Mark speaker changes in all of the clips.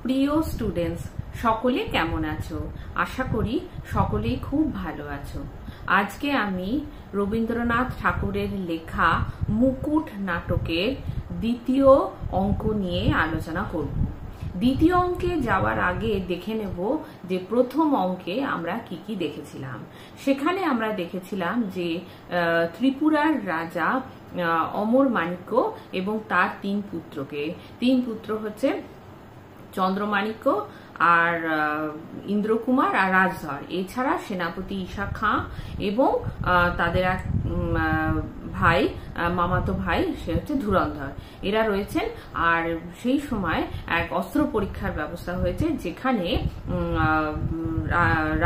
Speaker 1: প্রিয় স্টুডেন্টস, সকলে কেমন আছো? আশা করি সকলেই খুব ভালো আছো। আজকে আমি রবীন্দ্রনাথ ঠাকুরের লেখা মুকুট নাটকের দ্বিতীয় অঙ্ক নিয়ে আলোচনা করব। দ্বিতীয় অঙ্কে যাওয়ার আগে দেখে নেব যে প্রথম অঙ্কে আমরা কি কি দেখেছিলাম। সেখানে আমরা দেখেছিলাম যে ত্রিপুরার রাজা অমর মাণিক্য এবং তার তিন পুত্র হচ্ছে চন্দ্রমাণিক্য আর ইন্দ্রকুমার আর রাজধর, এছাড়া সেনাপতি ঈশা খাঁ এবং তাদের এক ভাই, মামাতো ভাই, সে হচ্ছে ধুরন্ধর, এরা রয়েছেন। আর সেই সময় এক অস্ত্র পরীক্ষার ব্যবস্থা হয়েছে, যেখানে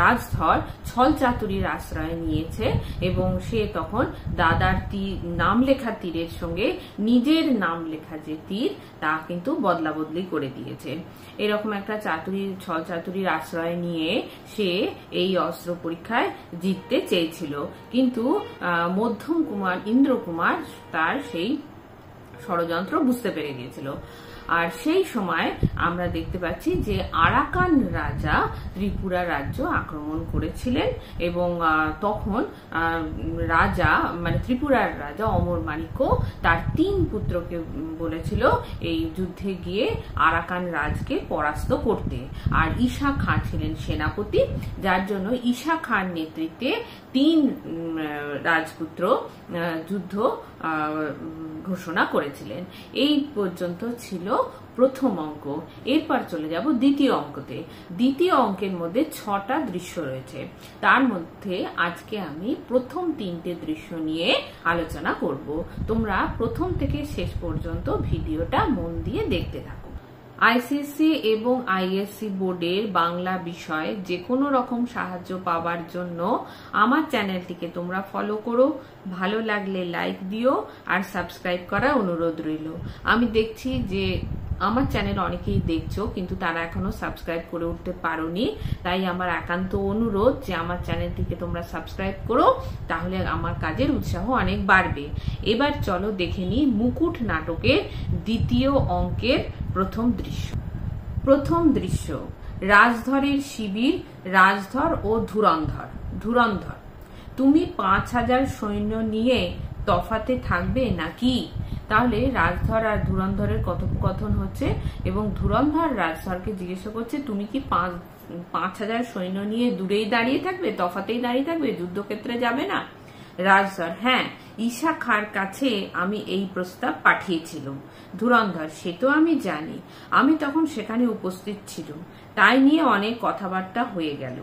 Speaker 1: রাজধর ছল চাতুরীর আশ্রয় নিয়েছে এবং সে তখন দাদার নাম লেখা তীরের সঙ্গে নিজের নাম লেখা যে তীর তা কিন্তু বদলা বদলি করে দিয়েছে। এরকম একটা ছল চাতুরীর আশ্রয় নিয়ে সে এই অস্ত্র পরীক্ষায় জিততে চেয়েছিল, কিন্তু মধ্যম কুমার ইন্দ্রকুমার তার সেই ষড়যন্ত্র বুঝতে পেরে গিয়েছিল। আর সেই সময় আমরা দেখতে পাচ্ছি যে আরাকান রাজা ত্রিপুরা রাজ্য আক্রমণ করেছিলেন এবং তখন রাজা মানে ত্রিপুরার রাজা অমর মাণিক্য তার 3 পুত্রকে বলেছিল এই যুদ্ধে গিয়ে আরাকান রাজকে পরাস্ত করতে। আর ঈশা খাঁ ছিলেন সেনাপতি, যার জন্য ঈশা খাঁর নেতৃত্বে 3 রাজপুত্র যুদ্ধ ঘোষণা করেছিলেন। এই পর্যন্ত ছিল প্রথম অঙ্ক। এরপর চলে যাব দ্বিতীয় অঙ্কতে। দ্বিতীয় অঙ্কের মধ্যে 6টা দৃশ্য রয়েছে, তার মধ্যে আজকে আমি প্রথম 3টে দৃশ্য নিয়ে আলোচনা করব। তোমরা প্রথম থেকে শেষ পর্যন্ত ভিডিওটা মন দিয়ে দেখতে থাকো। আইসিএসসি এবং আইএসসি বোর্ডের বাংলা বিষয়ে যে কোনো রকম সাহায্য পাওয়ার জন্য আমার চ্যানেলটিকে তোমরা ফলো করো, ভালো লাগলে লাইক দিও আর সাবস্ক্রাইব করার অনুরোধ রইল। আমি দেখছি যে আমার চ্যানেল অনেকেই দেখছো, কিন্তু তারা এখনো সাবস্ক্রাইব করে উঠতে পারোনি, তাই আমার একান্ত অনুরোধ যে আমার চ্যানেলটিকে তোমরা সাবস্ক্রাইব করো, তাহলে আমার কাজের উৎসাহ অনেক বাড়বে। এবার চলো দেখে নিই মুকুট নাটকের দ্বিতীয় অঙ্কের প্রথম দৃশ্য। প্রথম দৃশ্য, রাজধরের শিবির। রাজধর ও ধুরন্ধর, তুমি 5000 সৈন্য নিয়ে তফাতে থাকবে নাকি? তাহলে রাজধর আর ধুরন্ধরের কথোপকথন হচ্ছে এবং ধুরন্ধর রাজধরকে জিজ্ঞাসা করছে, তুমি কি 5000 সৈন্য নিয়ে দূরেই দাঁড়িয়ে থাকবে, তফাতেই দাঁড়িয়ে থাকবে, যুদ্ধক্ষেত্রে যাবে না? রাজধর, হ্যাঁ, ঈশা খাঁর কাছে আমি এই প্রস্তাব পাঠিয়েছিলাম। ধুরন্ধর, সে তো আমি জানি, আমি তখন সেখানে উপস্থিত ছিলাম, তাই নিয়ে অনেক কথাবার্তা হয়ে গেল।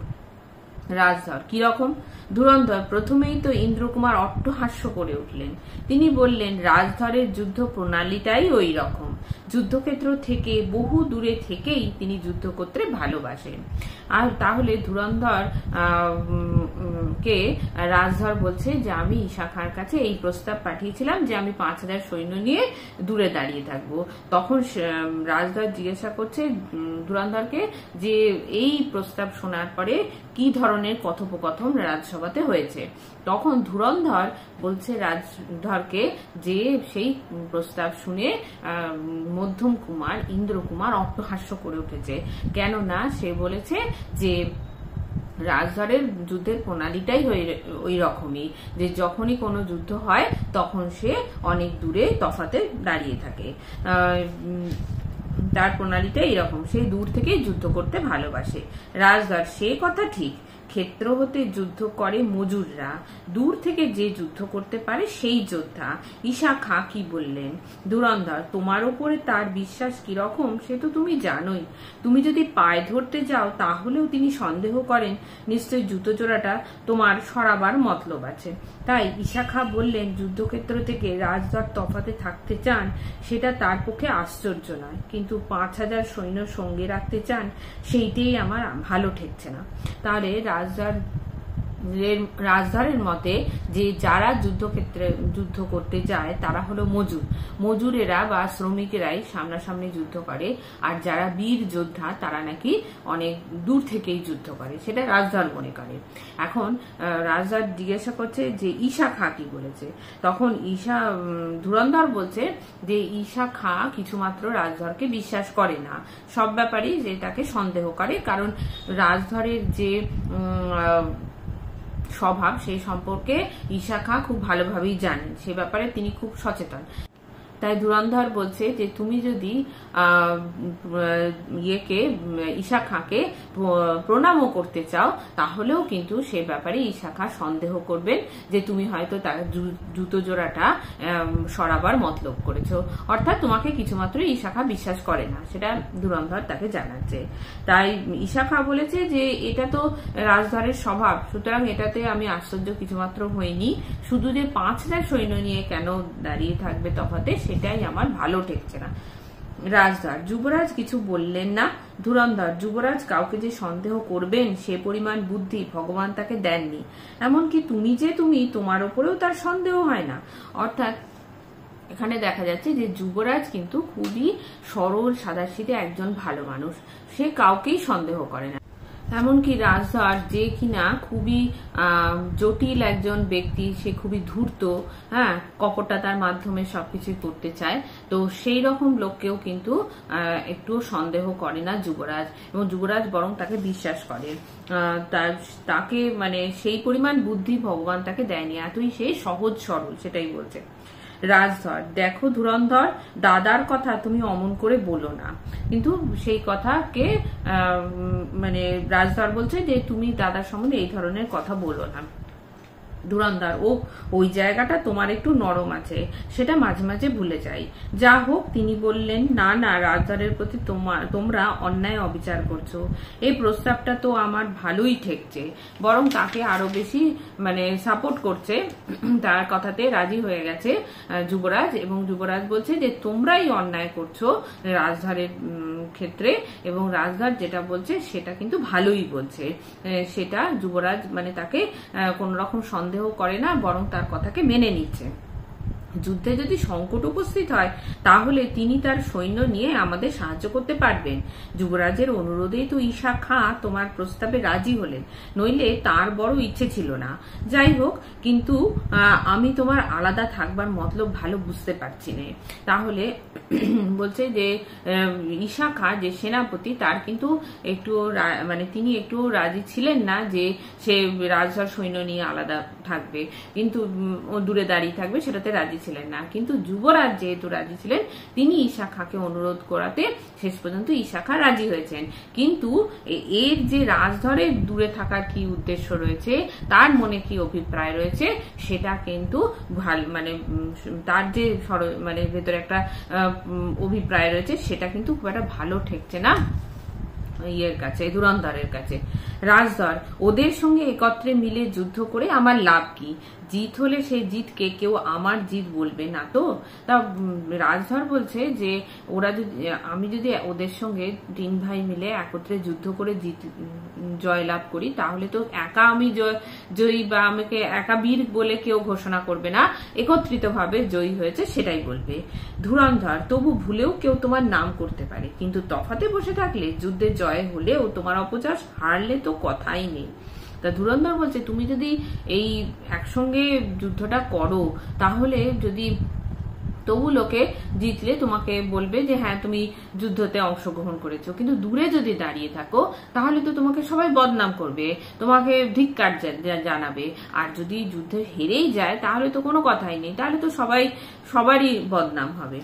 Speaker 1: রাজধর, কিরকম? ধুরন্ধর, প্রথমেই তো ইন্দ্রকুমার অট্টহাস্য করে উঠলেন। তিনি বললেন, রাজধরের যুদ্ধ প্রণালীটাই ওই রকম, যুদ্ধক্ষেত্র থেকে বহু দূরে থেকেই তিনি যুদ্ধ করতে ভালোবাসেন। আর তাহলে ধুরন্ধর কে রাজধর বলছে যে আমি ঈশা খাঁর কাছে এই প্রস্তাব পাঠিয়েছিলাম যে আমি 5000 সৈন্য নিয়ে দূরে দাঁড়িয়ে থাকবো। তখন রাজধর জিজ্ঞাসা করছে ধুরন্ধরকে যে এই প্রস্তাব শোনার পরে কি ধরনের কথোপকথন রাজসভাতে হয়েছে। তখন ধুরন্ধর বলছে রাজধরকে যে সেই প্রস্তাব শুনে মধ্যম কুমার ইন্দ্রকুমার অট্টহাস্য করে উঠেছে, কেননা সে বলেছে যে রাজধরের যুদ্ধের প্রণালীটাই ওই রকমই, যে যখনই কোনো যুদ্ধ হয় তখন সে অনেক দূরে তফাতে দাঁড়িয়ে থাকে, তার প্রণালীটা এরকম, সে দূর থেকে যুদ্ধ করতে ভালোবাসে। রাজধর, সে কথা ঠিক, ক্ষেত্র হতে যুদ্ধ করে মজুররা, দূর থেকে যে যুদ্ধ করতে পারে সেই যোদ্ধা। ঈশা খাঁ কি বললেন? ধুরন্ধর, তোমার উপরে তার বিশ্বাস কিরকম সে তো তুমি জানোই, তুমি যদি পায়ে ধরতে যাও তাহলেও তিনি সন্দেহ করেন, নিশ্চয়ই জুতো জোড়াটা তোমার সরাবার মতলব আছে। তাই ঈশা খাঁ বললেন, যুদ্ধক্ষেত্র থেকে রাজধর তফাতে থাকতে চান সেটা তার পক্ষে আশ্চর্য নয়, কিন্তু 5000 সৈন্য সঙ্গে রাখতে চান সেইটাই আমার ভালো ঠেকছে না। তাহলে রাজধর রাজধরের মতে যে যারা যুদ্ধক্ষেত্রে যুদ্ধ করতে যায় তারা হলো মজুরেরা বা শ্রমিকেরাই সামনাসামনি যুদ্ধ করে, আর যারা বীর যোদ্ধা তারা নাকি অনেক দূর থেকেই যুদ্ধ করে, সেটা রাজধর মনে করে। এখন রাজধর জিজ্ঞাসা করছে যে ঈশা খাঁ কি বলেছে। তখন ধুরন্ধর বলছে যে ঈশা খাঁ কিছুমাত্র রাজধরকে বিশ্বাস করে না, সব ব্যাপারেই যে তাকে সন্দেহ করে, কারণ রাজধরের যে স্বভাব সেই সম্পর্কে ঈশা খাঁ খুব ভালোভাবেই জানেন, সে ব্যাপারে তিনি খুব সচেতন। তাই ধুরন্ধর বলছে যে তুমি যদি ঈশা খাঁকে প্রণামও করতে চাও তাহলেও কিন্তু সে ব্যাপারে ঈশা খাঁ সন্দেহ করবেন যে তুমি হয়তো তার জুতো জোড়াটা সরাবার মতলব করেছো, অর্থাৎ তোমাকে কিছুমাত্র ঈশা খাঁ বিশ্বাস করে না, সেটা ধুরন্ধর তাকে জানাচ্ছে। তাই ঈশা খাঁ বলেছে যে এটা তো রাজধরের স্বভাব, সুতরাং এটাতে আমি আশ্চর্য কিছুমাত্র হইনি, শুধু যে 5,000 সৈন্য নিয়ে কেন দাঁড়িয়ে থাকবে তফাতে সেটাই আমার ভালো ঠেকছে না। রাজধর যুবরাজ কিছু বললেন না। ধুরন্ধর যুবরাজ কাউকে যে সন্দেহ করবেন সে পরিমাণ বুদ্ধি ভগবান তাকে দেননি, এমনকি তুমি তোমার উপরেও তার সন্দেহ হয় না। অর্থাৎ এখানে দেখা যাচ্ছে যে যুবরাজ কিন্তু খুবই সরল সাদাসিধে একজন ভালো মানুষ, সে কাউকেই সন্দেহ করে না। এমনকি রাজধর যে কিনা খুবই জটিল একজন ব্যক্তি, সে খুবই ধূর্ত, কপটতার মাধ্যমে সবকিছু করতে চায়, তো সেই রকম লোককেও কিন্তু একটুও সন্দেহ করে না যুবরাজ, এবং যুবরাজ বরং তাকে বিশ্বাস করে। তাকে মানে সেই পরিমাণ বুদ্ধি ভগবান তাকে দেয়নি, এতই সে সহজ সরল, সেটাই বলছে। রাজধর দেখো ধুরন্ধর, দাদার কথা তুমি অমন করে বলো না, কিন্তু সেই কথাকে মানে রাজধর বলছে যে তুমি দাদার সম্বন্ধে এই ধরনের কথা বলো না। ধুরন্ধর ওই জায়গাটা তোমার একটু নরম আছে, সেটা মাঝে মাঝে ভুলে যাই। যা হোক, তিনি বললেন না না, রাজধরের প্রতি তোমরা অন্যায় অবিচার করছো, এই প্রস্তাবটা তো আমার ভালোই ঠেকছে, বরং তাকে আরো বেশি মানে সাপোর্ট করছে, তার কথাতে রাজি হয়ে গেছে যুবরাজ, এবং যুবরাজ বলছে যে তোমরাই অন্যায় করছো রাজধরের ক্ষেত্রে, এবং রাজধর যেটা বলছে সেটা কিন্তু ভালোই বলছে, সেটা যুবরাজ মানে তাকে কোন রকম সন্দেহ করে না, বরং তার কথাকে মেনে নিচ্ছে। যুদ্ধে যদি সংকট উপস্থিত হয় তাহলে তিনি তার সৈন্য নিয়ে আমাদের সাহায্য করতে পারবেন। যুবরাজের অনুরোধেই তো ঈশা খাঁ তোমার প্রস্তাবে রাজি হলেন, নইলে তার বড় ইচ্ছে ছিল না। যাই হোক, কিন্তু আমি তোমার আলাদা থাকবার মতলব ভালো বুঝতে পারছি না। তাহলে বলছে যে ঈশা খাঁ যে সেনাপতি, তার কিন্তু একটু মানে তিনি একটু রাজি ছিলেন না যে সে রাজধর সৈন্য নিয়ে আলাদা থাকবে, কিন্তু দূরে দাঁড়িয়ে থাকবে, সেটাতে রাজি ছিলেন না। কিন্তু যুবরাজ যেহেতু রাজি ছিলেন, তিনি ঈশা খাঁকে অনুরোধ করাতে শেষ পর্যন্ত ঈশা খাঁ রাজি হয়েছেন। কিন্তু এর যে রাজধরের দূরে থাকার কি উদ্দেশ্য রয়েছে, তার মনে কি অভিপ্রায় রয়েছে, সেটা কিন্তু মানে তার যে মানে ভেতরে একটা অভিপ্রায় রয়েছে, সেটা কিন্তু খুব একটা ভালো ঠেকছে না ধুরন্ধরের কাছে। রাজধর ওদের সঙ্গে একত্রে মিলে যুদ্ধ করে আমার লাভ কি? জিত হলে সেই জিতকে কেউ আমার জিত বলবে না তো। তা রাজধর বলছে যে আমি যদি ওদের সঙ্গে 3 ভাই মিলে একত্রে যুদ্ধ করে জয়লাভ করি, তাহলে তো একা আমি জয়ী বা আমাকে একা বীর বলে কেউ ঘোষণা করবে না, একত্রিত ভাবে জয়ী হয়েছে সেটাই বলবে। ধুরন্ধর তবু ভুলেও কেউ তোমার নাম করতে পারে, কিন্তু তফাতে বসে থাকলে যুদ্ধে জয় হলেও তোমার অপযশ, হারলে তো কথাই নেই। তা ধুরন্ধর বলছে তুমি যদি এই একসঙ্গে যুদ্ধটা করো, তাহলে যদি তবু লোকে জিতলে তোমাকে বলবে যে হ্যাঁ তুমি যুদ্ধতে অংশগ্রহণ করেছো, কিন্তু দূরে যদি দাঁড়িয়ে থাকো তাহলে তো তোমাকে সবাই বদনাম করবে, তোমাকে ধিক্কার জানাবে, আর যদি যুদ্ধে হেরেই যায় তাহলে তো কোনো কথাই নেই, তাহলে তো সবারই বদনাম হবে।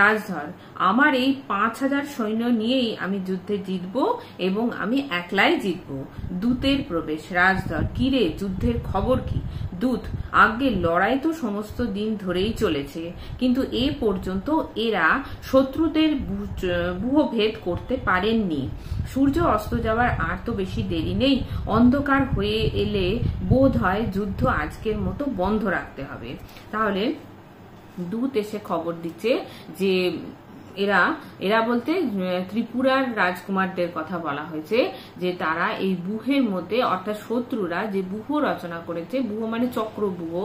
Speaker 1: রাজধর আমার এই 5,000 সৈন্য নিয়েই আমি যুদ্ধে জিতবো, এবং আমি একলাই জিতবো। দূতের প্রবেশ। রাজধর কিরে, যুদ্ধের খবর কি? দূত আগে লড়াই তো সমস্ত দিন ধরেই চলেছে, কিন্তু এ পর্যন্ত এরা শত্রুদের ব্যূহ ভেদ করতে পারেননি। সূর্য অস্ত যাওয়ার আর তো বেশি দেরি নেই, অন্ধকার হয়ে এলে বোধ হয় যুদ্ধ আজকের মতো বন্ধ রাখতে হবে। তাহলে দূত এসে খবর দিচ্ছে যে এরা এরা বলতে ত্রিপুরার রাজকুমারদের কথা বলা হয়েছে, যে তারা এই ব্যূহের মধ্যে, অর্থাৎ শত্রুরা যে ব্যূহ রচনা করেছে, ব্যূহ মানে চক্রব্যূহ,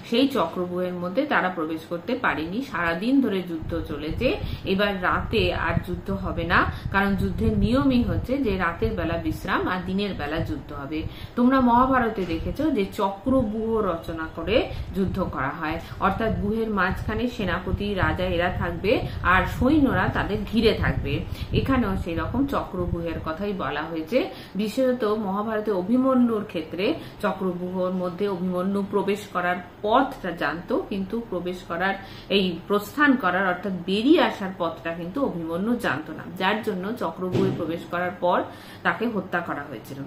Speaker 1: সেই চক্রব্যূহের মধ্যে তারা প্রবেশ করতে পারেনি। সারাদিন ধরে যুদ্ধ চলেছে। এবার রাতে আর যুদ্ধ হবে না, কারণ যুদ্ধের নিয়মই হচ্ছে যে রাতের বেলা বিশ্রাম আর দিনের বেলা যুদ্ধ হবে। তোমরা মহাভারতে দেখেছো যে চক্রব্যূহ রচনা করে যুদ্ধ করা হয়, অর্থাৎ ব্যূহের মাঝখানে সেনাপতি, রাজা এরা থাকবে আর সৈন্যরা তাদের ঘিরে থাকবে। এখানেও সেই রকম চক্রব্যূহের কথাই বলা হয়েছে। বিশেষত মহাভারতে অভিমন্যুর ক্ষেত্রে চক্রব্যূহের মধ্যে অভিমন্যু প্রবেশ করার পথটা জানতো, কিন্তু প্রবেশ করার, এই প্রস্থান করার অর্থাৎ বেরিয়ে আসার পথটা কিন্তু অভিমন্যু জানতো না, যার জন্য চক্রব্যূহে প্রবেশ করার পর তাকে হত্যা করা হয়েছিল।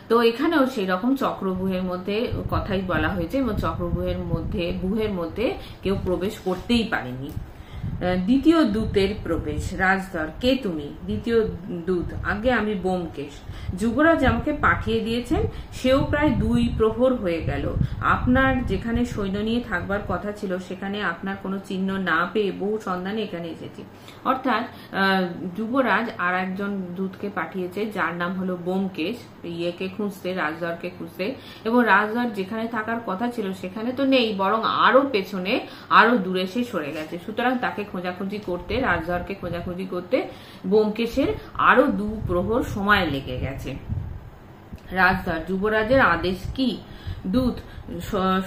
Speaker 1: তো এখানেও সেই রকম চক্রব্যূহের মধ্যে কথাই বলা হয়েছে, এবং ব্যূহের মধ্যে কেউ প্রবেশ করতেই পারেনি। দ্বিতীয় দূতের প্রবেশ। রাজধর, কে তুমি? দ্বিতীয় দূত, আগে আমি ব্যোমকেশ। যুবরাজ আমাকে পাঠিয়ে দিয়েছেন, সেও প্রায় 2 প্রহর হয়ে গেল। আপনার যেখানে সৈন্য নিয়ে থাকবার কথা ছিল সেখানে আপনার কোনো চিহ্ন না পেয়ে বহু সন্ধানে এখানে এসেছি। অর্থাৎ যুবরাজ আর একজন দূতকে পাঠিয়েছে, যার নাম হলো ব্যোমকেশ, ইয়েকে খুঁজতে, রাজধরকে খুঁজতে, এবং রাজধর যেখানে থাকার কথা ছিল সেখানে তো নেই, বরং আরো পেছনে, আরো দূরে সে সরে গেছে। সুতরাং তাকে খোঁজাখুঁজি করতে, রাজধরকে খোঁজাখুঁজি করতে ব্যোমকেশের আরো 2 প্রহর সময় লেগে গেছে। রাজধর, যুবরাজের আদেশ কি? দূত,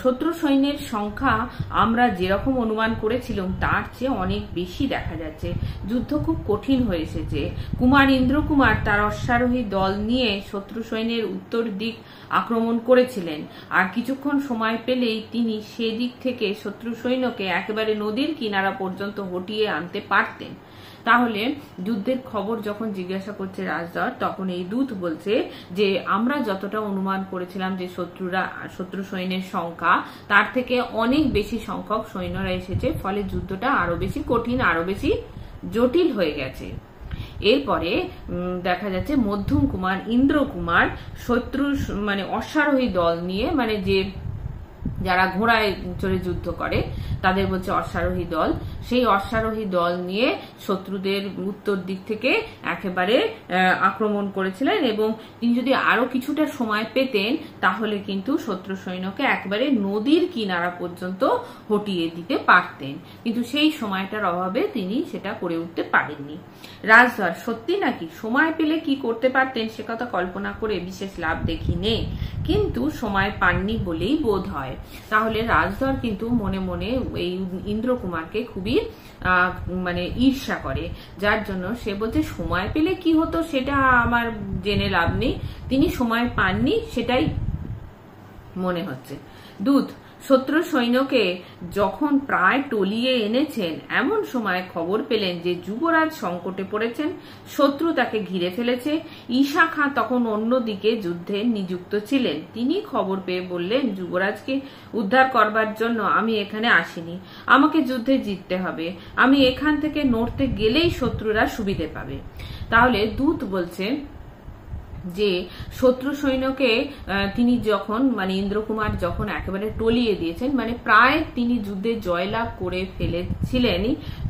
Speaker 1: শত্রু সৈন্যের সংখ্যা আমরা যেরকম অনুমান করেছিলাম তার চেয়ে অনেক বেশি দেখা যাচ্ছে। যুদ্ধ খুব কঠিন হয়ে এসেছে। কুমার ইন্দ্রকুমার তার অশ্বারোহী দল নিয়ে শত্রু সৈন্যের উত্তর দিক আক্রমণ করেছিলেন, আর কিছুক্ষণ সময় পেলেই তিনি সেদিক থেকে শত্রু সৈন্যকে একেবারে নদীর কিনারা পর্যন্ত হটিয়ে আনতে পারতেন। তাহলে যুদ্ধের খবর যখন জিজ্ঞাসা করছে রাজধর, তখন এই দূত বলছে যে আমরা যতটা অনুমান করেছিলাম যে শত্রু সৈন্যের সংখ্যা, তার থেকে অনেক বেশি সংখ্যক সৈন্যরা এসেছে, ফলে যুদ্ধটা আরো বেশি কঠিন, আরো বেশি জটিল হয়ে গেছে। এরপরে দেখা যাচ্ছে মধ্যম কুমার ইন্দ্রকুমার শত্রু মানে অশ্বারোহী দল নিয়ে, মানে যে যারা ঘোড়ায় চড়ে যুদ্ধ করে তাদের বলছে অশ্বারোহী দল, সেই অশ্বারোহী দল নিয়ে শত্রুদের উত্তর দিক থেকে একেবারে আক্রমণ করেছিলেন, এবং তিনি যদি আরো কিছুটা সময় পেতেন তাহলে কিন্তু শত্রু সৈন্যকে একেবারে নদীর কিনারা পর্যন্ত হটিয়ে দিতে পারতেন, কিন্তু সেই সময়টার অভাবে তিনি সেটা করে উঠতে পারেননি। রাজধর, সত্যি নাকি? সময় পেলে কি করতে পারতেন সে কথা কল্পনা করে বিশেষ লাভ দেখি নেই, কিন্তু সময় পাননি বলেই বোধ হয়। তাহলে রাজধর কিন্তু মনে মনে এই ইন্দ্রকুমারকে খুবই মানে ঈর্ষা করে, যার জন্য সে বলছে সময় পেলে কি হতো সেটা আমার জেনে লাভ নেই, তিনি সময় পাননি সেটাই মনে হচ্ছে। দূত, শত্রু সৈন্যকে যখন প্রায় টলিয়ে এনেছেন এমন সময় খবর পেলেন যে যুবরাজ সংকটে পড়েছেন, শত্রু তাকে ঘিরে ফেলেছে। ঈশা খাঁ তখন অন্যদিকে যুদ্ধে নিযুক্ত ছিলেন। তিনি খবর পেয়ে বললেন, যুবরাজকে উদ্ধার করবার জন্য আমি এখানে আসিনি, আমাকে যুদ্ধে জিততে হবে, আমি এখান থেকে নড়তে গেলেই শত্রুরা সুবিধে পাবে। তাহলে দূত বলছে যে শত্রু সৈন্যকে তিনি যখন, মানে ইন্দ্রকুমার যখন একেবারে টলিয়ে দিয়েছেন, মানে প্রায় তিনি যুদ্ধে জয়লাভ করে ফেলেছিলেন,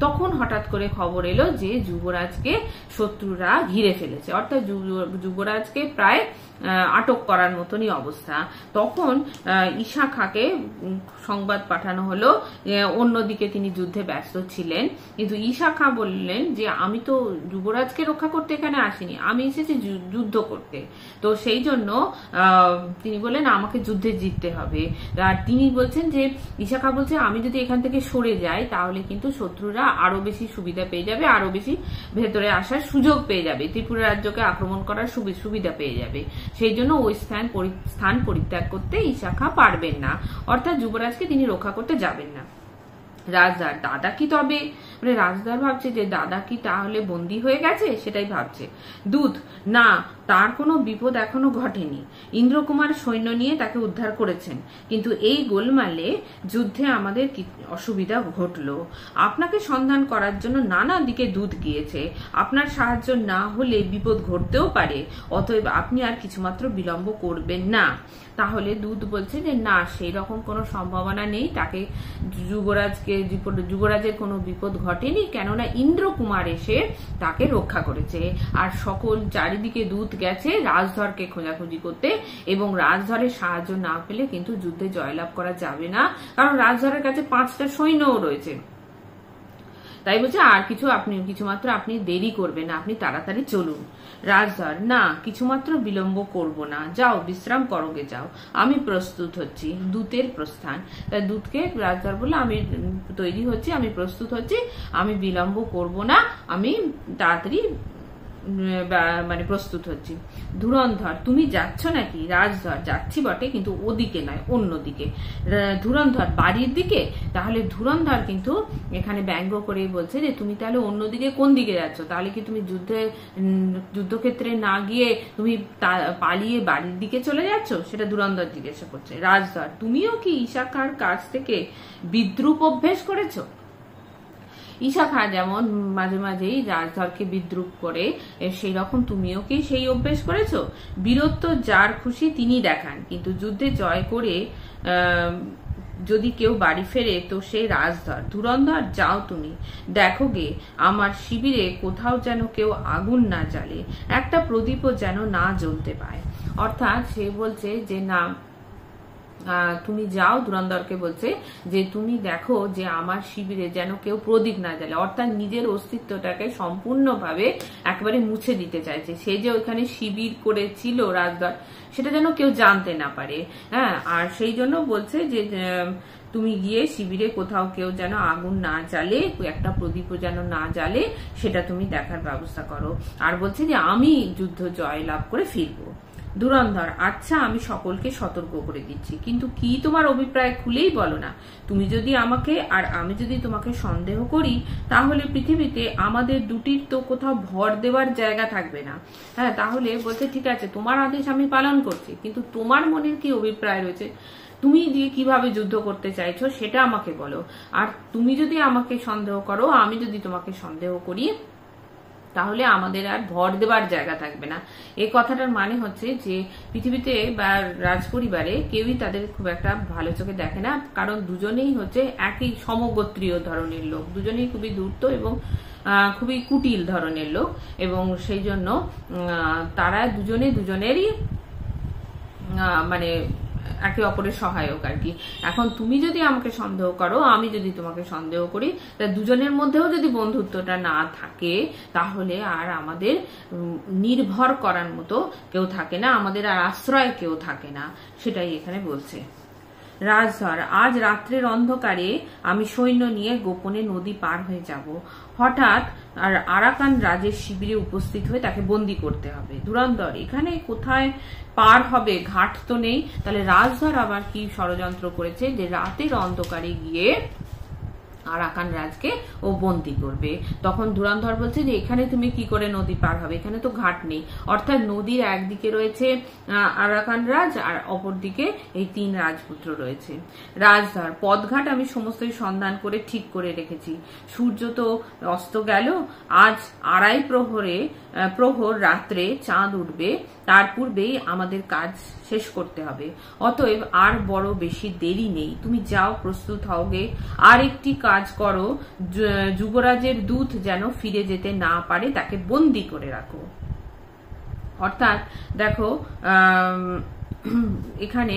Speaker 1: তখন হঠাৎ করে খবর এলো যে যুবরাজকে শত্রুরা ঘিরে ফেলেছে, অর্থাৎ যুবরাজকে প্রায় আটক করার মতনই অবস্থা। তখন ঈশা খাঁকে সংবাদ পাঠানো হলো, অন্যদিকে তিনি যুদ্ধে ব্যস্ত ছিলেন, কিন্তু ঈশা খাঁ বললেন যে আমি তো যুবরাজকে রক্ষা করতে এখানে আসিনি, আমি এসেছি যুদ্ধ করতে। তো সেই জন্য তিনি বললেন আমাকে যুদ্ধে জিততে হবে। আর তিনি বলছেন যে, ঈশা খাঁ বলছে আমি যদি এখান থেকে সরে যাই তাহলে কিন্তু শত্রুরা আরো বেশি সুবিধা পেয়ে যাবে, আরো বেশি ভেতরে আসার সুযোগ পেয়ে যাবে, ত্রিপুরা রাজ্যকে আক্রমণ করার সুবিধা পেয়ে যাবে, সেই জন্য ওই স্থান পরিত্যাগ করতে ঈশা খাঁ পারবেন না, অর্থাৎ যুবরাজকে তিনি রক্ষা করতে যাবেন না। রাজদার, দাদা কি তবে? মানে রাজদার ভাবছে যে দাদা কি তাহলে বন্দী হয়ে গেছে, সেটাই ভাবছে। দূত, না, তার কোনো বিপদ এখনো ঘটেনি, ইন্দ্রকুমার সৈন্য নিয়ে তাকে উদ্ধার করেছেন, কিন্তু এই গোলমালে যুদ্ধে আমাদের অসুবিধা ঘটলো। আপনাকে সন্ধান করার জন্য নানা দিকে দূত গিয়েছে, আপনার সাহায্য না হলে বিপদ ঘটতেও পারে, অতএব আপনি আর কিছুমাত্র বিলম্ব করবেন না। তাহলে দূত বলছে যে না, সেই রকম কোনো সম্ভাবনা নেই, তাকে যুবরাজের কোনো বিপদ ঘটেনি, কেননা ইন্দ্রকুমার এসে তাকে রক্ষা করেছে। আর সকল চারিদিকে দূত গেছে রাজধরকে খোঁজাখুঁজি করতে, এবং রাজধরের সাহায্য না পেলে কিন্তু যুদ্ধে জয়লাভ করা যাবে না, কারণ রাজধরের কাছে 5টা সৈন্যও রয়েছে। তাই বলছে আর কিছুমাত্র আপনি দেরি করবেন না, আপনি তাড়াতাড়ি চলুন। রাজধর, না, কিছুমাত্র বিলম্ব করব না, যাও বিশ্রাম করোগে, যাও, আমি প্রস্তুত হচ্ছি। দূতের প্রস্থান। তাই দূতকে রাজধর বলল, আমি তৈরি হচ্ছি, আমি প্রস্তুত হচ্ছি, আমি বিলম্ব করব না, আমি তাড়াতাড়ি মানে প্রস্তুত হচ্ছি। ধুরন্ধর, তুমি যাচ্ছ নাকি? রাজধর, যাচ্ছি বটে, কিন্তু ওদিকে নয়, অন্যদিকে। ধুরন্ধর, বাড়ির দিকে? তাহলে ধুরন্ধর কিন্তু এখানে ব্যঙ্গ করে বলছে যে তুমি তাহলে অন্যদিকে কোন দিকে যাচ্ছ? তাহলে কি তুমি যুদ্ধক্ষেত্রে না গিয়ে তুমি পালিয়ে বাড়ির দিকে চলে যাচ্ছ? সেটা ধুরন্ধর জিজ্ঞাসা করছে। রাজধর, তুমিও কি ঈশাখার কাছ থেকে বিদ্রুপ অভ্যেস করেছো? ঈশাখা যেমন মাঝে মাঝেই রাজধরকে বিদ্রুপ করে, সেই রকম তুমিও কি সেই অভ্যেস করেছো? বীরত্ব যার খুশি তিনি দেখান, কিন্তু যুদ্ধে জয় করে যদি কেউ বাড়ি ফেরে তো সেই রাজধর। ধুরন্ধর, যাও তুমি, দেখো গে আমার শিবিরে কোথাও যেন কেউ আগুন না জ্বালে, একটা প্রদীপও যেন না জ্বলতে পায়। অর্থাৎ সে বলছে যে না, তুমি যাও, ধুরন্ধরকে বলছে যে তুমি দেখো যে আমার শিবিরে যেন কেউ প্রদীপ না জ্বালে, অর্থাৎ নিজের অস্তিত্বটাকে সম্পূর্ণভাবে একেবারে মুছে দিতে চাইছে। সে যে ওখানে শিবির করেছিল রাজধর, সেটা যেন কেউ জানতে না পারে। হ্যাঁ, আর সেই জন্য বলছে যে তুমি গিয়ে শিবিরে কোথাও কেউ যেন আগুন না জ্বালে, একটা প্রদীপও যেন না জ্বালে, সেটা তুমি দেখার ব্যবস্থা করো। আর বলছে যে আমি যুদ্ধ জয় লাভ করে ফিরবো। ধুরন্ধর, আচ্ছা, আমি সকলকে সতর্ক করে দিচ্ছি, কিন্তু কি তোমার অভিপ্রায় খুলেই বলো না। তুমি যদি আমাকে আর আমি যদি তোমাকে সন্দেহ করি, তাহলে পৃথিবীতে আমাদের দুটির তো কোথাও ভর দেওয়ার জায়গা থাকবে না। হ্যাঁ, তাহলে বলতে ঠিক আছে, তোমার আদেশ আমি পালন করছি, কিন্তু তোমার মনের কি অভিপ্রায় রয়েছে, তুমি দিয়ে কিভাবে যুদ্ধ করতে চাইছো সেটা আমাকে বলো। আর তুমি যদি আমাকে সন্দেহ করো, আমি যদি তোমাকে সন্দেহ করি, তাহলে আমাদের আর ভর দেবার জায়গা থাকবে না। এই কথাটার মানে হচ্ছে যে পৃথিবীতে বা রাজপরিবারে কেউই তাদের খুব একটা ভালো চোখে দেখে না, কারণ দুজনেই হচ্ছে একই সমগোত্রীয় ধরনের লোক, দুজনেই খুবই ধূর্ত এবং খুবই কুটিল ধরনের লোক, এবং সেই জন্য তারা দুজনেরই মানে একে অপরের সহায়ক আর কি। এখন তুমি যদি আমাকে সন্দেহ করো, আমি যদি তোমাকে সন্দেহ করি, তা দুজনের মধ্যেও যদি বন্ধুত্বটা না থাকে, তাহলে আর আমাদের নির্ভর করার মতো কেউ থাকে না, আমাদের আর আশ্রয় কেউ থাকে না, সেটাই এখানে বলছে। রাজধর, আজ রাত্রের অন্ধকারে আমি সৈন্য নিয়ে গোপনে নদী পার হয়ে যাব। হঠাৎ আর আরাকান রাজের শিবিরে উপস্থিত হয়ে তাকে বন্দী করতে হবে। ধুরন্ধর, এখানে কোথায় পার হবে? ঘাট তো নেই। তাহলে রাজধর আবার কি ষড়যন্ত্র করেছে যে রাতের অন্ধকারে গিয়ে আরাকান রাজকে ও বন্দী করবে। তখন ধুরন্ধর বলছে যে এখানে তুমি কি করে নদী পার হবে, এখানে তো ঘাট নেই। অর্থাৎ নদীর একদিকে রয়েছে আরাকান রাজ, আর অপরদিকে এই 3 রাজপুত্র রয়েছে। রাজধর, পথঘাট আমি সমস্তই সন্ধান করে ঠিক করে রেখেছি। সূর্য তো অস্ত গেল, আজ 2.5 প্রহর রাত্রে চাঁদ উঠবে, তার পূর্বেই আমাদের কাজ শেষ করতে হবে। অতএব আর বড় বেশি দেরি নেই, তুমি যাও, প্রস্তুত হও গে। আর একটি কাজ করো, যুবরাজের দূত যেন ফিরে যেতে না পারে, তাকে বন্দী করে রাখো। অর্থাৎ দেখো এখানে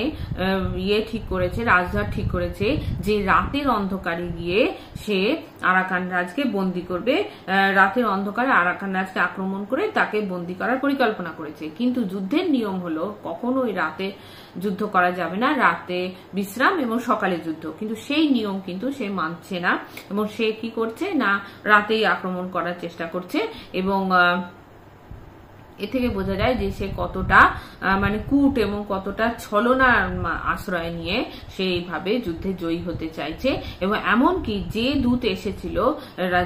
Speaker 1: ঠিক করেছে, রাজধর ঠিক করেছে যে রাতের অন্ধকারে গিয়ে সে আরাকান রাজকে বন্দী করবে, রাতের অন্ধকারে আরাকান রাজকে আক্রমণ করে তাকে বন্দী করার পরিকল্পনা করেছে। কিন্তু যুদ্ধের নিয়ম হলো কখনোই রাতে যুদ্ধ করা যাবে না, রাতে বিশ্রাম এবং সকালে যুদ্ধ, কিন্তু সেই নিয়ম কিন্তু সে মানছে না, এবং সে কি করছে না, রাতেই আক্রমণ করার চেষ্টা করছে। এবং এ থেকে বোঝা যায় যে সে কতটা মানে কূট এবং কতটা ছলনার আশ্রয় নিয়ে সেইভাবে যুদ্ধে জয়ী হতে চাইছে। এবং এমনকি যে দূত এসেছিল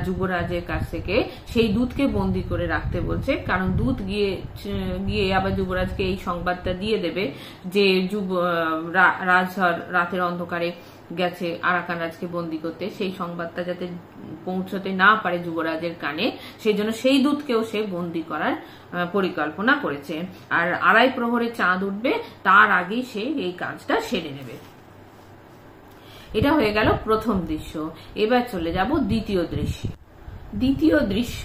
Speaker 1: যুবরাজের কাছ থেকে, সেই দূতকে বন্দী করে রাখতে বলছে, কারণ দূত গিয়ে আবার যুবরাজকে এই সংবাদটা দিয়ে দেবে যে রাজধর রাতের অন্ধকারে গেছে আরাকান রাজকে বন্দী করতে, সেই সংবাদটা যাতে পৌঁছতে না পারে যুবরাজের কানে, সেই জন্য সেই দূতকেও সে বন্দী করার পরিকল্পনা করেছে। আর 2.5 প্রহরে চাঁদ উঠবে, তার আগেই সে এই কাজটা সেরে নেবে। এটা হয়ে গেল প্রথম দৃশ্য। এবার চলে যাব দ্বিতীয় দৃশ্যে। দ্বিতীয় দৃশ্য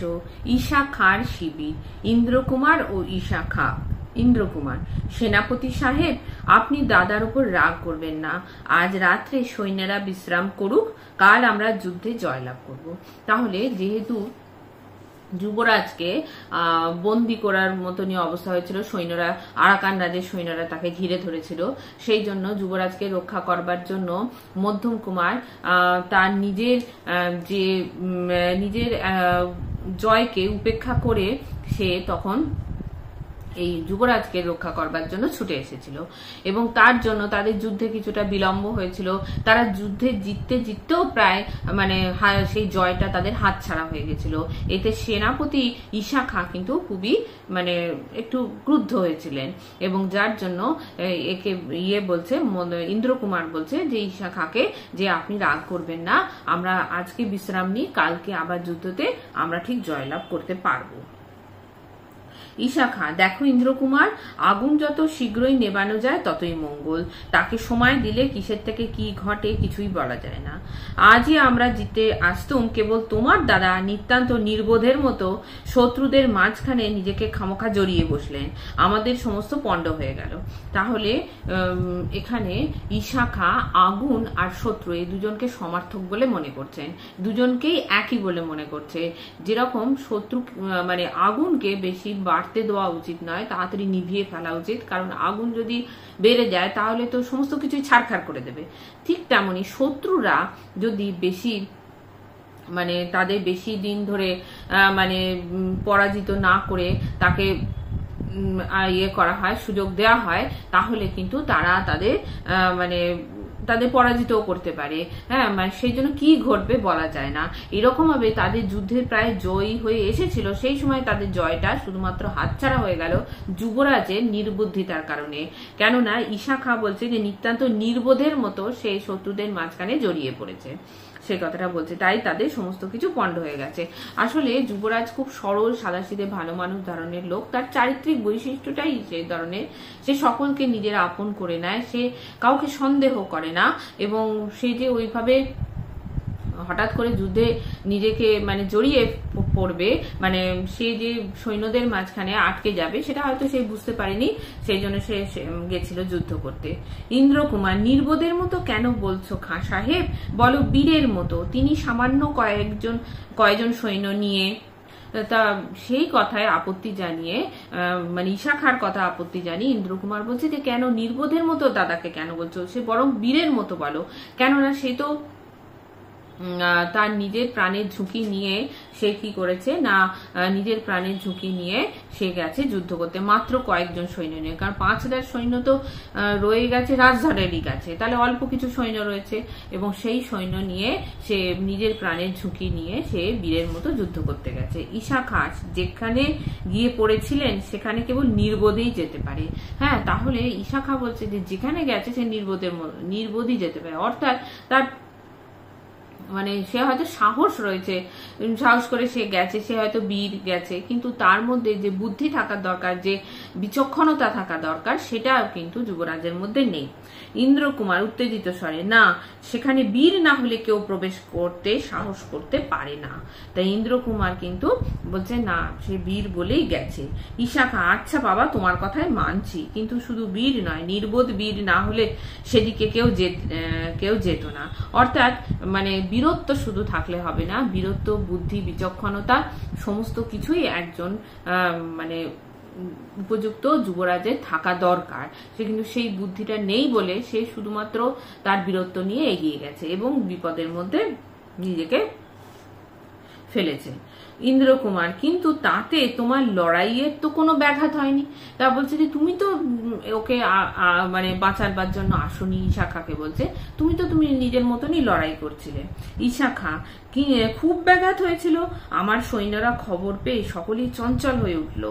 Speaker 1: ঈশা খাঁর শিবির। ইন্দ্রকুমার ও ঈশা খাঁ। ইন্দ্রকুমার: সেনাপতি সাহেব, আপনি দাদার উপর রাগ করবেন না। আজ রাত্রে সৈন্যরা বিশ্রাম করুক, কাল আমরা যুদ্ধে জয়লাভ করব। তাহলে যেহেতু যুবরাজকে বন্দি করার মতনই অবস্থা হয়েছিল, সৈন্যরা, আরাকান রাজ্যের সৈন্যরা তাকে ঘিরে ধরেছিল, সেই জন্য যুবরাজকে রক্ষা করবার জন্য মধ্যম কুমার তার নিজের জয়কে উপেক্ষা করে সে তখন এই যুবরাজকে রক্ষা করবার জন্য ছুটে এসেছিল এবং তার জন্য তাদের যুদ্ধে কিছুটা বিলম্ব হয়েছিল। তারা যুদ্ধে জিততেও প্রায় সেই জয়টা তাদের হাতছাড়া হয়ে গেছিল। এতে সেনাপতি ঈশা খাঁ কিন্তু খুবই একটু ক্রুদ্ধ হয়েছিলেন এবং যার জন্য একে বলছে, ইন্দ্রকুমার বলছে যে ঈশা খাঁকে যে আপনি রাগ করবেন না, আমরা আজকে বিশ্রাম নিই, কালকে আবার যুদ্ধতে আমরা ঠিক জয়লাভ করতে পারবো। ঈশা খাঁ: দেখো ইন্দ্রকুমার, আগুন যত শীঘ্রই নেবানো যায় ততই মঙ্গল। তাকে সময় দিলে কিসের থেকে কি ঘটে কিছুই বলা যায় না। আজই আমরা জিতে আসতুম, কেবল তোমার দাদা নিতান্ত নির্বোধের মতো শত্রুদের মাঝখানে নিজেকে খামোখা জড়িয়ে বসলেন, আমাদের সমস্ত পণ্ড হয়ে গেল। তাহলে এখানে ঈশা খাঁ আগুন আর শত্রু এই দুজনকে সমার্থক বলে মনে করছেন, দুজনকেই একই বলে মনে করছে। যেরকম শত্রু আগুনকে বেশি বাড়তে দেওয়া উচিত নয়, তাড়াতাড়ি নিভিয়ে ফেলা উচিত, কারণ আগুন যদি বেড়ে যায় তাহলে তো সমস্ত কিছুই ছারখার করে দেবে। ঠিক তেমনি শত্রুরা যদি বেশি তাদের বেশি দিন ধরে পরাজিত না করে তাকে করা হয়, সুযোগ দেওয়া হয়, তাহলে কিন্তু তারা তাদের পরাজিতও করতে পারে। হ্যাঁ, সেই জন্য কি ঘটবে বলা যায় না। এরকম ভাবে তাদের যুদ্ধে প্রায় জয়ী হয়ে এসেছিল, সেই সময় তাদের জয়টা শুধুমাত্র হাতছাড়া হয়ে গেল যুবরাজের নির্বুদ্ধিতার কারণে। কেননা ঈশা খাঁ বলছে যে নিতান্ত নির্বোধের মতো সেই শত্রুদের মাঝখানে জড়িয়ে পড়েছে, সে কথাটা বলছে, তাই তাদের সমস্ত কিছু পণ্ড হয়ে গেছে। আসলে যুবরাজ খুব সরল সাদাসিধে ভালো মানুষ ধরনের লোক, তার চারিত্রিক বৈশিষ্ট্যটাই সেই ধরনের। সে সকলকে নিজের আপন করে নেয়, সে কাউকে সন্দেহ করে না এবং সে যে ওইভাবে হঠাৎ করে যুদ্ধে নিজেকে জড়িয়ে পড়বে, সে যে সৈন্যদের মাঝখানে আটকে যাবে সেটা হয়তো সে বুঝতে পারেনি, সেই জন্য সে গেছিল যুদ্ধ করতে। ইন্দ্রকুমার: নির্বোধের মতো কেন বলছো খাঁ সাহেব, বলো বীরের মতো। তিনি সামান্য কয়েকজন সৈন্য নিয়ে, তা সেই কথায় আপত্তি জানিয়ে ঈশা খাঁর কথা আপত্তি জানিয়ে ইন্দ্রকুমার বলছে যে কেন নির্বোধের মতো দাদাকে কেন বলছো, সে বরং বীরের মতো বলো। কেননা সে তো তার নিজের প্রাণের ঝুঁকি নিয়ে সে কি করেছে না, নিজের প্রাণের ঝুঁকি নিয়ে সে গেছে যুদ্ধ করতে, মাত্র কয়েকজন সৈন্য নিয়ে। কারণ 5000 সৈন্য তো রয়ে গেছে রাজধারেরই কাছে, তাহলে অল্প কিছু সৈন্য রয়েছে এবং সেই সৈন্য নিয়ে সে নিজের প্রাণের ঝুঁকি নিয়ে সে বীরের মতো যুদ্ধ করতে গেছে। ঈশা খাঁ যেখানে গিয়ে পড়েছিলেন সেখানে কেবল নির্বোধেই যেতে পারে। হ্যাঁ, তাহলে ঈশা খাঁ বলছে যে যেখানে গেছে সে নির্বোধই যেতে পারে, অর্থাৎ তার সে হয়তো সাহস রয়েছে, সাহস করে সে গেছে, সে হয়তো বীর গেছে, কিন্তু তার মধ্যে যে বুদ্ধি থাকার দরকার, যে বিচক্ষণতা থাকা দরকার, সেটা কিন্তু যুবরাজের মধ্যে নেই। ইন্দ্রকুমার উত্তেজিত স্বরে: না, সেখানে বীর না হলে কেউ প্রবেশ করতে সাহস করতে পারে না। তাই ইন্দ্রকুমার কিন্তু বলছে না, সে বীর বলেই গেছে। ঈশা খাঁ: আচ্ছা বাবা, তোমার কথায় মানছি, কিন্তু শুধু বীর নয়, নির্বোধ বীর না হলে সেদিকে কেউ যেত না। অর্থাৎ বীরত্ব শুধু থাকলে হবে না, বীরত্ব, বুদ্ধি, বিচক্ষণতা সমস্ত কিছুই একজন উপযুক্ত যুবরাজের থাকা দরকার। সে কিন্তু সেই বুদ্ধিটা নেই বলে সে শুধুমাত্র তার বীরত্ব নিয়ে এগিয়ে গেছে এবং বিপদের মধ্যে নিজেকে ফেলেছে। ইন্দ্রকুমার: কিন্তু তাতে তোমার লড়াইয়ের তো কোনো ব্যাঘাত হয়নি। তা বলছে যে তুমি তো ওকে বাঁচাবার জন্য আসনি। ঈশা খাঁকে বলছে তুমি নিজের মতনই লড়াই করছিলে। ঈশা খাঁ: খুব ব্যাঘাত হয়েছিল। আমার সৈন্যরা খবর পেয়ে সকলেই চঞ্চল হয়ে উঠল।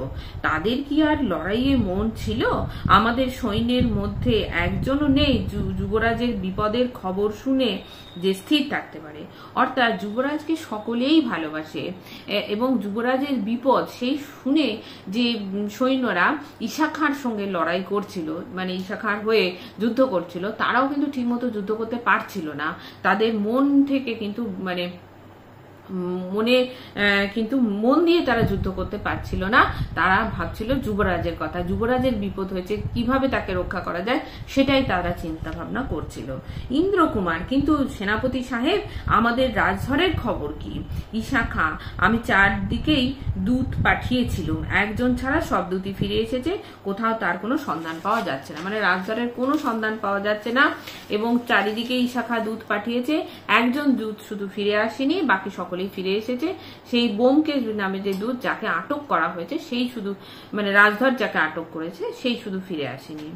Speaker 1: তাদের কি আর লড়াইয়ে মন ছিল? আমাদের সৈন্যের মধ্যে একজনও নেই যুবরাজের বিপদের খবর শুনে যে স্থির থাকতে পারে। অর্থাৎ যুবরাজকে সকলেই ভালোবাসে এবং যুবরাজের বিপদ সেই শুনে যে সৈন্যরা ঈশা খাঁর সঙ্গে লড়াই করছিল, মানে ঈশা খাঁর হয়ে যুদ্ধ করছিল, তারাও কিন্তু ঠিকমতো যুদ্ধ করতে পারছিল না। তাদের মন থেকে কিন্তু মন দিয়ে তারা যুদ্ধ করতে পারছিল না। তারা ভাবছিল যুবরাজের কথা, যুবরাজের বিপদ হয়েছে, কিভাবে তাকে রক্ষা করা যায় সেটাই তারা চিন্তা ভাবনা করছিল। ইন্দ্রকুমার, কিন্তু সেনাপতি সাহেব, আমাদের রাজধরের খবর কি? ঈশা খাঁ, আমি চারদিকেই দূত পাঠিয়েছিলাম, একজন ছাড়া সব দূতই ফিরে এসেছে, কোথাও তার কোনো সন্ধান পাওয়া যাচ্ছে না। মানে রাজধরের কোনো সন্ধান পাওয়া যাচ্ছে না এবং চারিদিকে ঈশা খাঁ দূত পাঠিয়েছে, একজন দূত শুধু ফিরে আসেনি, বাকি সকলেই ফিরে এসেছে। সেই ব্যোমকেশ নামে যে দূত, যাকে আটক করা হয়েছে, সেই শুধু, মানে রাজধর যাকে আটক করেছে, সেই শুধু ফিরে আসেনি।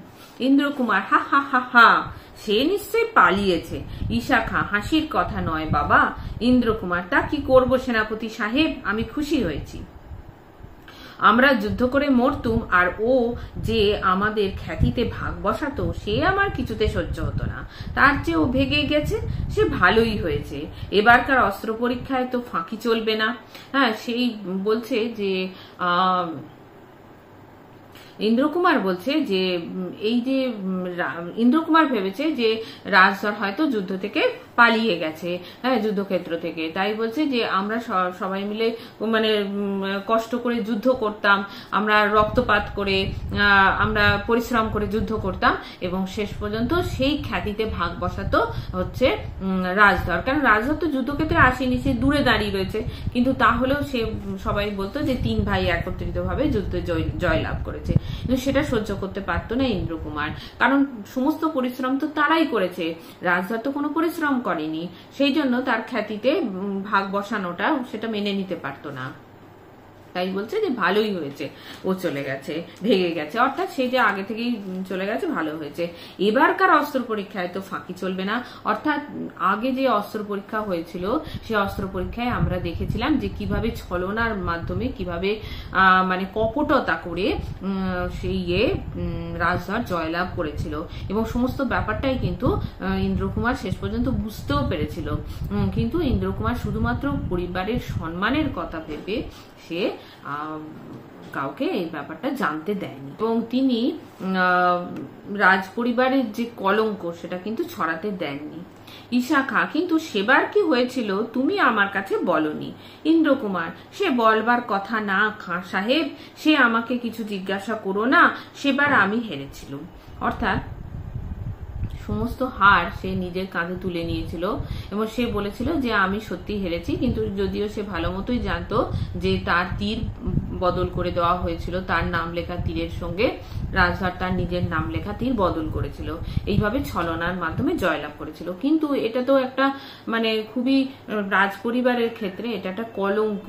Speaker 1: ইন্দ্রকুমার, হা হা হা হা, সে নিশ্চয়ই পালিয়েছে। ঈশা খাঁ, হাসির কথা নয় বাবা। ইন্দ্রকুমার, তা কি করব সেনাপতি সাহেব, আমি খুশি হয়েছি। আমরা যুদ্ধ করে মরতুম আর ও যে আমাদের খ্যাতিতে ভাগ বসাতো, সে আমার কিছুতে সহ্য হতো না। তার চেয়ে ও ভেগে গেছে, সে ভালোই হয়েছে। এবারকার অস্ত্র পরীক্ষায় তো ফাঁকি চলবে না। হ্যাঁ, সেই বলছে যে ইন্দ্রকুমার বলছে যে এই যে ইন্দ্রকুমার ভেবেছে যে রাজধর হয়তো যুদ্ধ থেকে পালিয়ে গেছে, হ্যাঁ, যুদ্ধক্ষেত্র থেকে। তাই বলছে যে আমরা সবাই মিলে মানে কষ্ট করে যুদ্ধ করতাম, আমরা রক্তপাত করে, আমরা পরিশ্রম করে যুদ্ধ করতাম এবং শেষ পর্যন্ত সেই খ্যাতিতে ভাগ বসাতো হচ্ছে রাজধর। কারণ রাজধর তো যুদ্ধক্ষেত্রে আসেনি, সে দূরে দাঁড়িয়ে রয়েছে, কিন্তু তাহলেও সে সবাই বলতো যে 3 ভাই একত্রিত ভাবে যুদ্ধে জয়লাভ করেছে। কিন্তু সেটা সহ্য করতে পারতো না ইন্দ্রকুমার, কারণ সমস্ত পরিশ্রম তো তারাই করেছে, রাজধর তো কোনো পরিশ্রম করেনি। সেই জন্য তার খ্যাতিতে ভাগ বসানোটা সেটা মেনে নিতে পারতো না। তাই বলছে যে ভালোই হয়েছে ও চলে গেছে, ভেগে গেছে, অর্থাৎ সে যে আগে থেকেই চলে গেছে, ভালো হয়েছে। এবারকার অস্ত্র পরীক্ষায় তো ফাঁকি চলবে না। অর্থাৎ আগে যে অস্ত্র পরীক্ষা হয়েছিল, সেই অস্ত্র পরীক্ষায় আমরা দেখেছিলাম যে কিভাবে ছলনার মাধ্যমে, কিভাবে মানে কপটতা করে সেই রাজধর জয়লাভ করেছিল এবং সমস্ত ব্যাপারটাই কিন্তু ইন্দ্রকুমার শেষ পর্যন্ত বুঝতেও পেরেছিল। কিন্তু ইন্দ্রকুমার শুধুমাত্র পরিবারের সম্মানের কথা ভেবে সে কাউকে এই ব্যাপারটা জানতে দেয়নি এবং তিনি রাজ পরিবারের যে কলঙ্ক সেটা কিন্তু ছড়াতে দেননি। ঈশা খাঁ, কিন্তু সেবার কি হয়েছিল তুমি আমার কাছে বলনি। ইন্দ্রকুমার, সে বলবার কথা না খাঁ সাহেব, সে আমাকে কিছু জিজ্ঞাসা করো না, সেবার আমি হেরেছিলাম। অর্থাৎ সমস্ত হার সে নিজের কাঁধে তুলে নিয়েছিল এবং সে বলেছিল যে আমি সত্যি হেরেছি, কিন্তু যদিও সে ভালো মতোই জানতো যে তার তীর বদল করে দেওয়া হয়েছিল, তার নাম লেখা তীরের সঙ্গে রাজধর তার নিজের নাম লেখা তীর বদল করেছিল, এইভাবে ছলনার মাধ্যমে জয়লাভ করেছিল। কিন্তু এটা তো একটা মানে খুবই রাজ পরিবারের ক্ষেত্রে এটা একটা কলঙ্ক,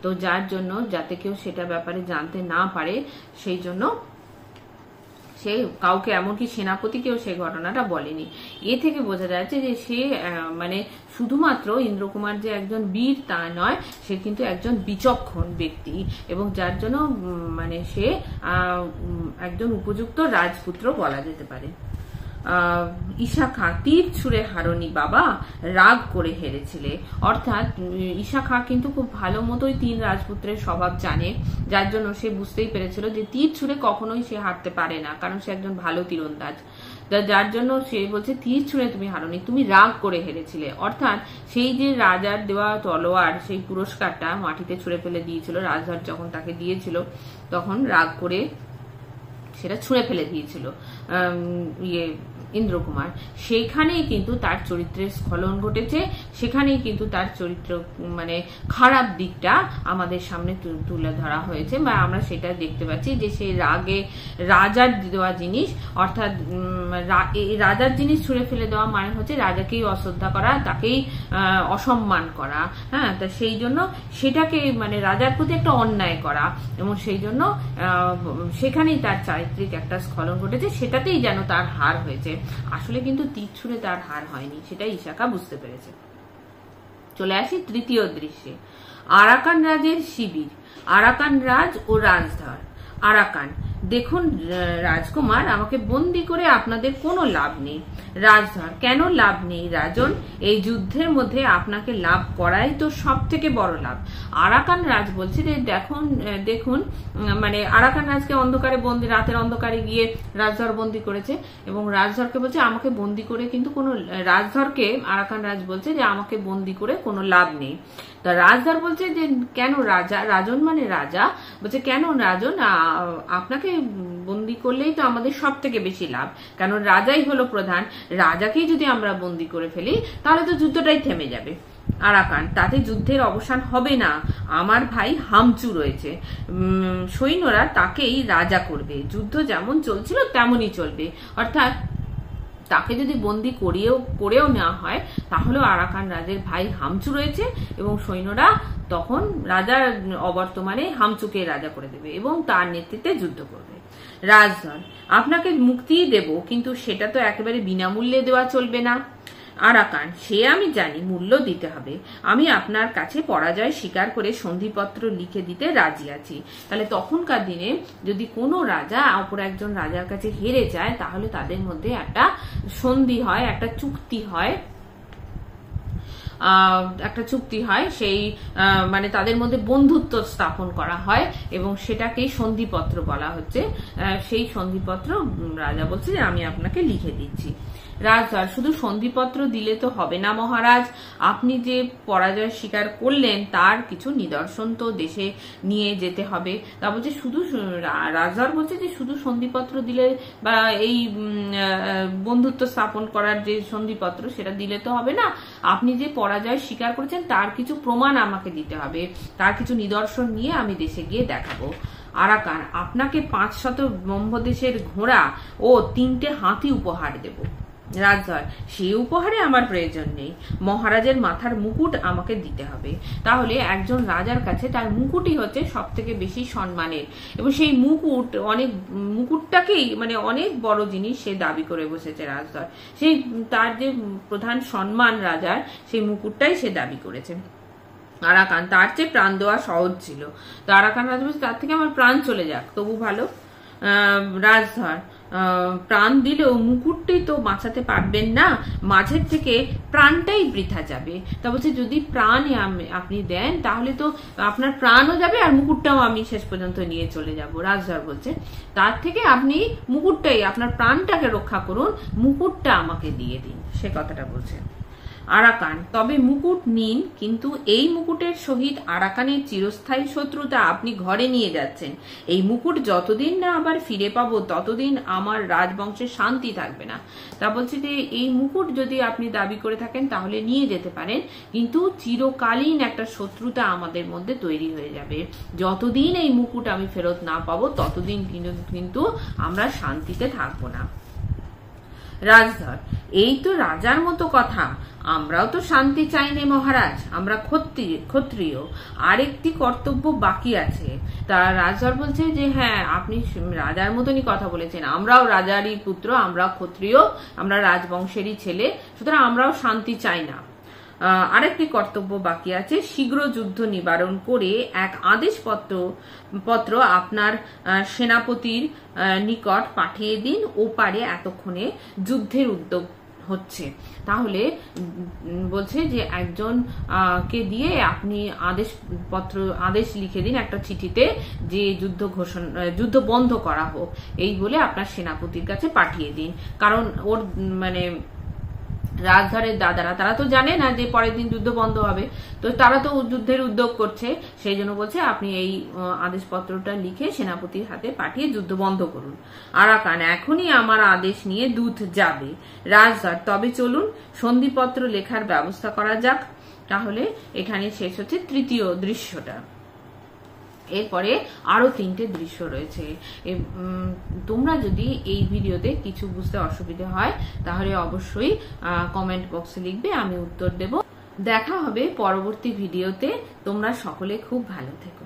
Speaker 1: তো যার জন্য যাতে কেউ সেটা ব্যাপারে জানতে না পারে সেই জন্য সে কাউকে, এমনকি সেনাপতিকেও সেই ঘটনাটা বলেনি। এ থেকে বোঝা যাচ্ছে যে সে মানে শুধুমাত্র ইন্দ্রকুমার যে একজন বীর তা নয়, সে কিন্তু একজন বিচক্ষণ ব্যক্তি এবং যার জন্য মানে সে একজন উপযুক্ত রাজপুত্র বলা যেতে পারে। ঈশা খাঁ, তীর ছুঁড়ে হারনি বাবা, রাগ করে হেরেছিলে। অর্থাৎ ঈশা খাঁ কিন্তু খুব ভালো মতোই 3 রাজপুত্রের স্বভাব জানে, যার জন্য সে বুঝতেই পেরেছিল যে তীর ছুঁড়ে কখনোই সে হারতে পারে না, কারণ সে একজন ভালো তীরন্দাজ। যার জন্য সে বলছে তীর ছুঁড়ে তুমি হারনি, তুমি রাগ করে হেরেছিলে। অর্থাৎ সেই যে রাজার দেওয়া তলোয়ার, সেই পুরস্কারটা মাটিতে ছুঁড়ে ফেলে দিয়েছিল রাজধর, যখন তাকে দিয়েছিল তখন রাগ করে সেটা ছুঁড়ে ফেলে দিয়েছিল ইন্দ্রকুমার। সেইখানেই কিন্তু তার চরিত্রের স্খলন ঘটেছে, সেখানেই কিন্তু তার চরিত্র মানে খারাপ দিকটা আমাদের সামনে তুলে ধরা হয়েছে বা আমরা সেটা দেখতে পাচ্ছি যে সেই রাগে রাজার দেওয়া জিনিস, অর্থাৎ রাজার জিনিস ছুঁড়ে ফেলে দেওয়া মানে হচ্ছে রাজাকেই অশ্রদ্ধা করা, তাকেই অসম্মান করা। হ্যাঁ, তা সেই জন্য সেটাকে মানে রাজার প্রতি একটা অন্যায় করা এবং সেই জন্য সেখানেই তার চারিত্রিক একটা স্খলন ঘটেছে, সেটাতেই যেন তার হার হয়েছে। আসলে কিন্তু তীর ছুঁড়ে তার হার হয়নি, সেটাই ঈশা খাঁ বুঝতে পেরেছে। চলে আসি তৃতীয় দৃশ্যে। আরাকান রাজের শিবির। আরাকান রাজ ও রাজধর। আরাকান, দেখুন রাজকুমার, আমাকে বন্দি করে আপনাদের কোনো লাভ নেই। রাজধর, কেন লাভ নেই রাজন? এই যুদ্ধের মধ্যে আপনাকে লাভ করাই তো সব থেকে বড় লাভ। আরাকান রাজ বলছে যে দেখুন মানে আরাকান রাজকে অন্ধকারে বন্দি, রাতের অন্ধকারে গিয়ে রাজধর বন্দি করেছে এবং রাজধরকে বলছে আমাকে বন্দি করে কিন্তু কোনো, রাজধরকে আরাকান রাজ বলছে যে আমাকে বন্দি করে কোনো লাভ নেই। তা রাজধর বলছে যে কেন রাজা, রাজন মানে রাজা, বলছে কেন রাজন, আপনাকে বন্দি করলেই তো আমাদের সব থেকে বেশি লাভ, কারণ রাজাই হলো প্রধান। রাজাকেই যদি আমরা বন্দি করে ফেলি তাহলে তো যুদ্ধটাই থেমে যাবে। আরাকান, তাতে যুদ্ধের অবসান হবে না। আমার ভাই হামচু রয়েছে, সৈন্যরা তাকেই রাজা করবে। যুদ্ধ যেমন চলছিল তেমনই চলবে, অর্থাৎ তাকে যদি বন্দি করেও নেওয়া হয় তাহলেও আরাকান রাজের ভাই হামচু রয়েছে এবং সৈন্যরা তখন রাজার অবর্তমানে হামচুকে রাজা করে দেবে এবং তার নেতৃত্বে যুদ্ধ করবে। রাজধর, আপনাকে মুক্তি দেব, কিন্তু সেটা তো একেবারে বিনামূল্যে দেওয়া চলবে না। আরাকান, সে আমি জানি, মূল্য দিতে হবে। আমি আপনার কাছে পরাজয় স্বীকার করে সন্ধিপত্র লিখে দিতে রাজি আছি। তাহলে তখনকার দিনে যদি কোনো রাজা অপর একজন রাজার কাছে হেরে যায় তাহলে তাদের মধ্যে একটা সন্ধি হয়, একটা চুক্তি হয়, সেই মানে তাদের মধ্যে বন্ধুত্ব স্থাপন করা হয় এবং সেটাকেই সন্ধিপত্র বলা হচ্ছে। সেই সন্ধিপত্র রাজা বলছে যে আমি আপনাকে লিখে দিচ্ছি। রাজধর, শুধু সন্ধিপত্র দিলে তো হবে না মহারাজ, আপনি যে পরাজয় স্বীকার করলেন তার কিছু নিদর্শন তো দেশে নিয়ে যেতে হবে। তা বলছে শুধু, রাজধর বলছে যে শুধু সন্ধিপত্র দিলে বা এই বন্ধুত্ব স্থাপন করার যে সন্ধিপত্র সেটা দিলে তো হবে না, আপনি যে পরাজয় স্বীকার করেছেন তার কিছু প্রমাণ আমাকে দিতে হবে, তার কিছু নিদর্শন নিয়ে আমি দেশে গিয়ে দেখাবো। আরাকান, আপনাকে 500 ব্রহ্মদেশের ঘোড়া ও 3টে হাতি উপহার দেব। রাজধর, সেই উপহারে আমার প্রয়োজন নেই, মহারাজের মাথার মুকুট আমাকে দিতে হবে। তাহলে একজন রাজার কাছে তার মুকুটই হচ্ছে সব থেকে বেশি সম্মানের এবং সেই মুকুটটাকেই মানে অনেক বড় জিনিস সে দাবি করে বসেছে রাজধর। সেই তার যে প্রধান সম্মান রাজার, সেই মুকুটটাই সে দাবি করেছে। আরাকান, তার চেয়ে প্রাণ দেওয়া সহজ ছিল। তো আরাকান রাজা বলছে তার থেকে আমার প্রাণ চলে যাক তবু ভালো। রাজধর, প্রাণ দিলেও মুকুটটাই তো বাঁচাতে পারবেন না, মাঝের থেকে প্রাণটাই বৃথা যাবে। তা বলছে যদি প্রাণ আপনি দেন তাহলে তো আপনার প্রাণও যাবে আর মুকুটটাও আমি শেষ পর্যন্ত নিয়ে চলে যাব। রাজধর বলছে তার থেকে আপনি মুকুটটাই, আপনার প্রাণটাকে রক্ষা করুন, মুকুটটা আমাকে দিয়ে দিন, সে কথাটা বলছে। আরাকান, তবে মুকুট নিন, কিন্তু এই মুকুটের সহিত আরাকানের চিরস্থায়ী শত্রুতা আপনি ঘরে নিয়ে যাচ্ছেন। এই মুকুট যতদিন না আবার ফিরে পাবো ততদিন আমার রাজবংশের শান্তি থাকবে না। তা বলছে যে এই মুকুট যদি আপনি দাবি করে থাকেন তাহলে নিয়ে যেতে পারেন, কিন্তু চিরকালীন একটা শত্রুতা আমাদের মধ্যে তৈরি হয়ে যাবে। যতদিন এই মুকুট আমি ফেরত না পাবো ততদিন কিন্তু আমরা শান্তিতে থাকবো না। রাজধর, এই তো রাজার মতো কথা, আমরাও তো শান্তি চাই না মহারাজ, আমরা ক্ষত্রিয়, আরেকটি কর্তব্য বাকি আছে। তা রাজধর বলছে যে হ্যাঁ আপনি রাজার মতনই কথা বলেছেন, আমরাও রাজারই পুত্র, আমরাও ক্ষত্রিয়, আমরা রাজবংশেরই ছেলে, সুতরাং আমরাও শান্তি চাই না। আরেকটি কর্তব্য বাকি আছে, শীঘ্র যুদ্ধ নিবারণ করে এক আদেশ পত্র আপনার সেনাপতির নিকট পাঠিয়ে দিন, ও পারে এতক্ষণে যুদ্ধের উদ্যোগ হচ্ছে। তাহলে বলছে যে একজন কে দিয়ে আপনি আদেশ লিখে দিন একটা চিঠিতে যে যুদ্ধ বন্ধ করা হোক, এই বলে আপনার সেনাপতির কাছে পাঠিয়ে দিন। কারণ ওর মানে রাজধরের দাদারা তারা তো জানে না যে পরের দিন যুদ্ধ বন্ধ হবে, তো তারা তো যুদ্ধের উদ্যোগ করছে, সেই জন্য বলছে আপনি এই আদেশপত্রটা লিখে সেনাপতির হাতে পাঠিয়ে যুদ্ধ বন্ধ করুন। আরাকান, এখনই আমার আদেশ নিয়ে দূত যাবে। রাজধর, তবে চলুন সন্ধিপত্র লেখার ব্যবস্থা করা যাক। তাহলে এখানে শেষ হচ্ছে তৃতীয় দৃশ্যটা। এরপরে আরো 3টে দৃশ্য রয়েছে। তোমরা যদি এই ভিডিওতে কিছু বুঝতে অসুবিধা হয় তাহলে অবশ্যই কমেন্ট বক্সে লিখবে, আমি উত্তর দেব। দেখা হবে পরবর্তী ভিডিওতে। তোমরা সকলে খুব ভালো থেকো।